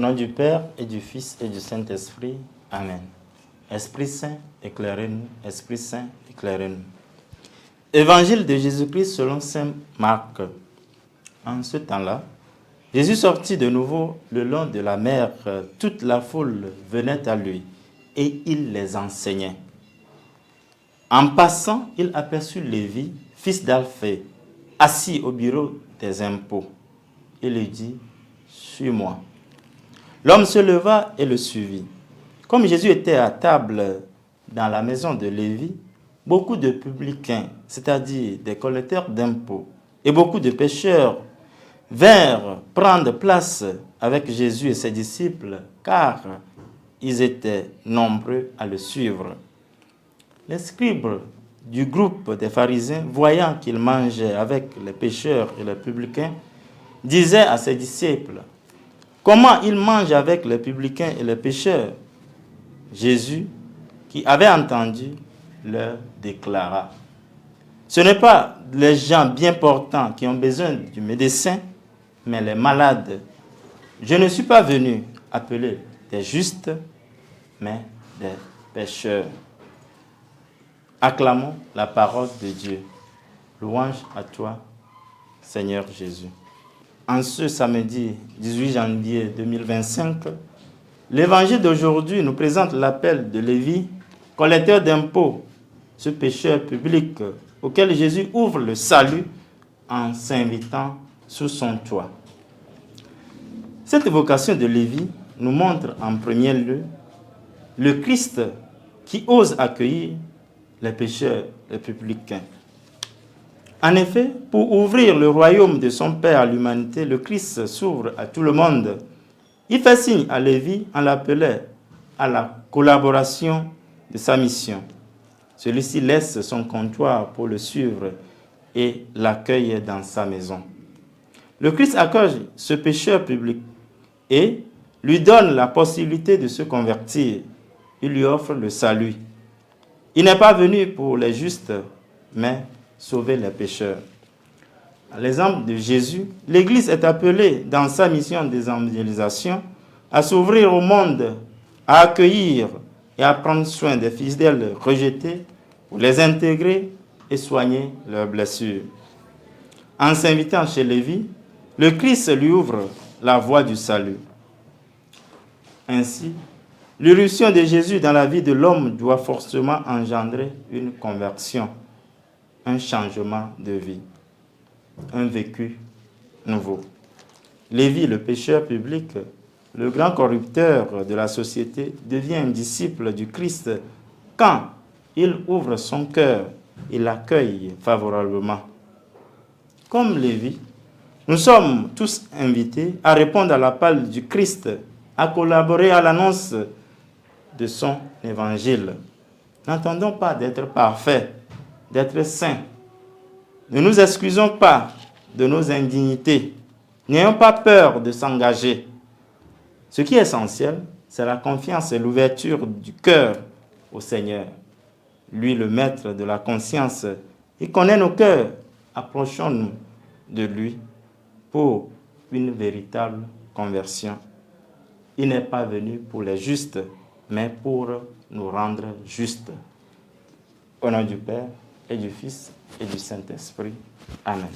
nom du Père et du Fils et du Saint-Esprit. Amen. Esprit Saint, éclairez-nous. Esprit Saint, éclairez-nous. Évangile de Jésus-Christ selon saint Marc. En ce temps-là, Jésus sortit de nouveau le long de la mer. Toute la foule venait à lui et il les enseignait. En passant, il aperçut Lévi, fils d'Alphée, assis au bureau des impôts. Il lui dit, « Suis-moi. » L'homme se leva et le suivit. Comme Jésus était à table dans la maison de Lévi, beaucoup de publicains, c'est-à-dire des collecteurs d'impôts, et beaucoup de pécheurs vinrent prendre place avec Jésus et ses disciples, car ils étaient nombreux à le suivre. Les scribes du groupe des pharisiens, voyant qu'il mangeait avec les pécheurs et les publicains, disaient à ses disciples, « Comment il mange avec les publicains et les pécheurs ?» Jésus, qui avait entendu, leur déclara, « Ce n'est pas les gens bien portants qui ont besoin du médecin, mais les malades. Je ne suis pas venu appeler des justes, mais des pécheurs. » Acclamons la parole de Dieu. Louange à toi, Seigneur Jésus. En ce samedi 18 janvier 2025, l'évangile d'aujourd'hui nous présente l'appel de Lévi, collecteur d'impôts, ce pécheur public auquel Jésus ouvre le salut en s'invitant sous son toit. Cette vocation de Lévi nous montre en premier lieu le Christ qui ose accueillir les pécheurs, les publicains. En effet, pour ouvrir le royaume de son Père à l'humanité, le Christ s'ouvre à tout le monde. Il fait signe à Lévi en l'appelant à la collaboration de sa mission. Celui-ci laisse son comptoir pour le suivre et l'accueille dans sa maison. Le Christ accueille ce pécheur public et lui donne la possibilité de se convertir. Il lui offre le salut. Il n'est pas venu pour les justes, mais sauver les pécheurs. À l'exemple de Jésus, l'Église est appelée dans sa mission d'évangélisation à s'ouvrir au monde, à accueillir et à prendre soin des fidèles rejetés pour les intégrer et soigner leurs blessures. En s'invitant chez Lévi, le Christ lui ouvre la voie du salut. Ainsi, l'irruption de Jésus dans la vie de l'homme doit forcément engendrer une conversion, un changement de vie, un vécu nouveau. Lévi, le pécheur public, le grand corrupteur de la société, devient un disciple du Christ quand il ouvre son cœur et l'accueille favorablement. Comme Lévi, nous sommes tous invités à répondre à l'appel du Christ, à collaborer à l'annonce de son évangile. N'attendons pas d'être parfaits, d'être saints. Ne nous excusons pas de nos indignités. N'ayons pas peur de s'engager. Ce qui est essentiel, c'est la confiance et l'ouverture du cœur au Seigneur. Lui, le maître de la conscience, il connaît nos cœurs. Approchons-nous de lui pour une véritable conversion. Il n'est pas venu pour les justes, mais pour nous rendre justes. Au nom du Père et du Fils et du Saint-Esprit. Amen.